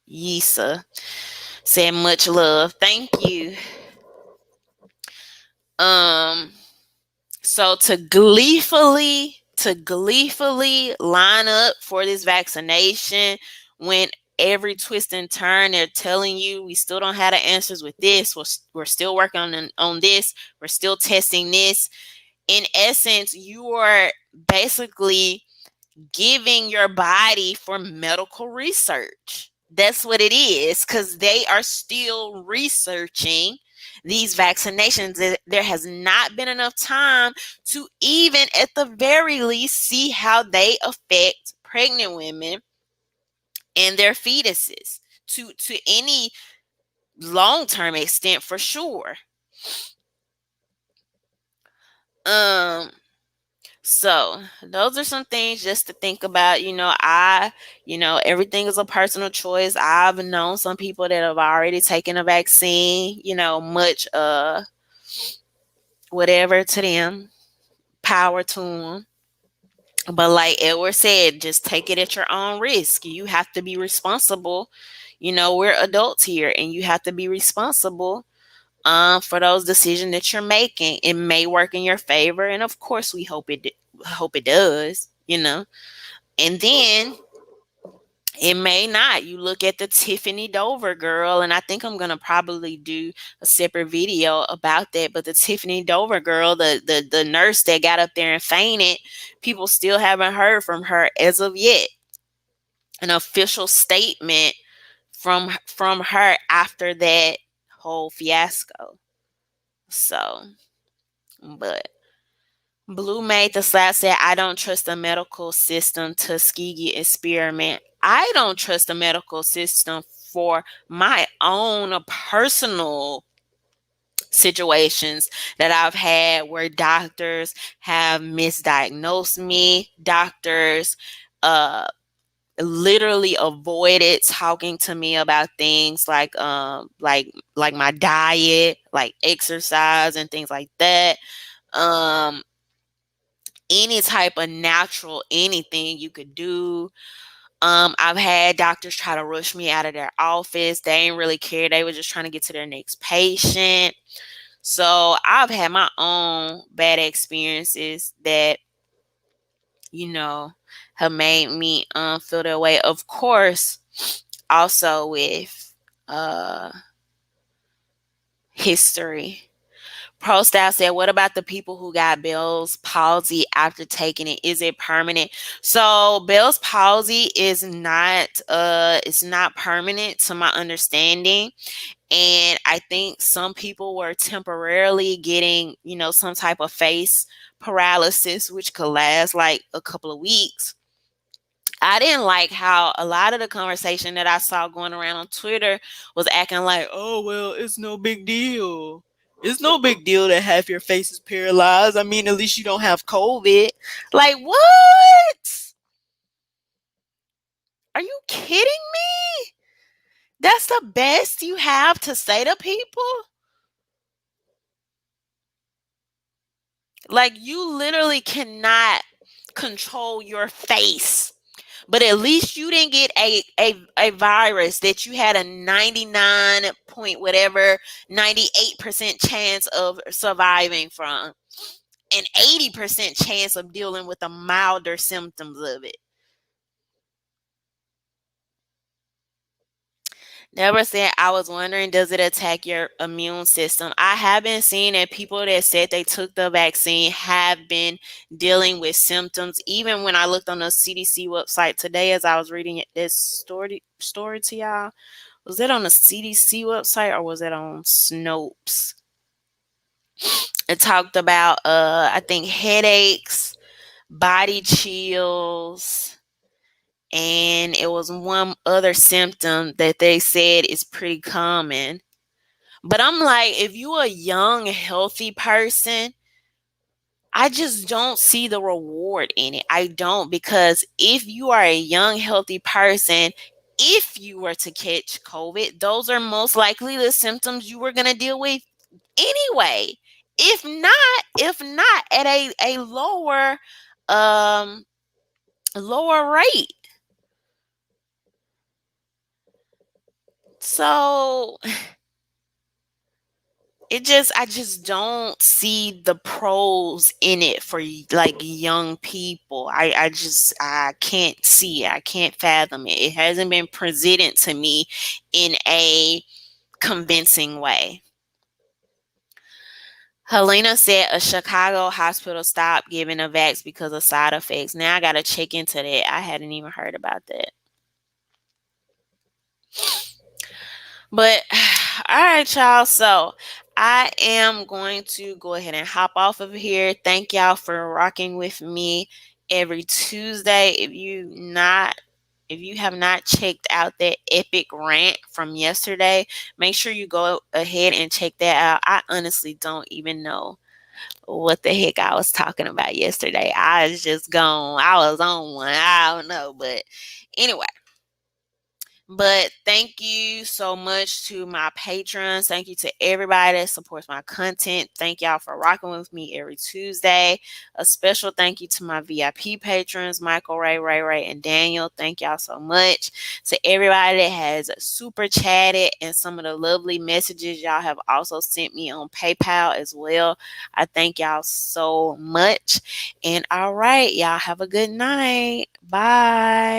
Ayisa said much love. Thank you. Um, so to gleefully line up for this vaccination when every twist and turn they're telling you we still don't have the answers with this. We're still working on this. We're still testing this. In essence, you are basically giving your body for medical research. That's what it is, because they are still researching these vaccinations. There has not been enough time to even, at the very least, see how they affect pregnant women and their fetuses to any long-term extent, for sure. Um, So those are some things just to think about. Everything is a personal choice. I've known some people that have already taken a vaccine, much whatever to them, power to them. But like Edward said, just take it at your own risk. You have to be responsible. We're adults here and you have to be responsible for those decisions that you're making. It may work in your favor, and of course we hope it does, and then it may not. You look at the Tiffany Dover girl, and I think I'm gonna probably do a separate video about that. But the Tiffany Dover girl, the nurse that got up there and fainted, people still haven't heard from her as of yet. An official statement from her after that whole fiasco. So, but Blue made the slap said, I don't trust the medical system Tuskegee experiment. I don't trust the medical system for my own personal situations that I've had where doctors have misdiagnosed me. Doctors literally avoided talking to me about things like my diet, like exercise and things like that. Um, any type of natural anything you could do. I've had doctors try to rush me out of their office. They ain't really care. They were just trying to get to their next patient. So I've had my own bad experiences that, you know, have made me feel that way. Of course, also with uh history. Pro Style said, what about the people who got Bell's palsy after taking it? Is it permanent? So Bell's palsy is not it's not permanent to my understanding. And I think some people were temporarily getting, some type of face paralysis, which could last like a couple of weeks. I didn't like how a lot of the conversation that I saw going around on Twitter was acting like, oh, well, it's no big deal. It's no big deal that half your face is paralyzed. I mean, at least you don't have COVID. Like, what? Are you kidding me? That's the best you have to say to people? Like, you literally cannot control your face. But at least you didn't get a virus that you had a 99 point whatever 98% chance of surviving from, an 80% chance of dealing with the milder symptoms of it. Never said, I was wondering, does it attack your immune system? I have been seeing that people that said they took the vaccine have been dealing with symptoms. Even when I looked on the CDC website today, as I was reading this story to y'all, was it on the CDC website or was it on Snopes? It talked about, I think, headaches, body chills, and it was one other symptom that they said is pretty common. But I'm like, if you're a young, healthy person, I just don't see the reward in it. I don't, because if you are a young, healthy person, if you were to catch COVID, those are most likely the symptoms you were going to deal with anyway. If not at a lower rate. So I just don't see the pros in it for like young people. I can't see it. I can't fathom it. It hasn't been presented to me in a convincing way. Helena said a Chicago hospital stopped giving a vax because of side effects. Now I gotta check into that. I hadn't even heard about that. But all right, y'all. So I am going to go ahead and hop off of here. Thank y'all for rocking with me every Tuesday. If you have not checked out that epic rant from yesterday, make sure you go ahead and check that out. I honestly don't even know what the heck I was talking about yesterday. I was just gone. I was on one. I don't know. But anyway. But thank you so much to my patrons. Thank you to everybody that supports my content. Thank y'all for rocking with me every Tuesday. A special thank you to my VIP patrons, Michael, Ray, and Daniel. Thank y'all so much. To everybody that has super chatted and some of the lovely messages y'all have also sent me on PayPal as well. I thank y'all so much. And all right, y'all have a good night. Bye.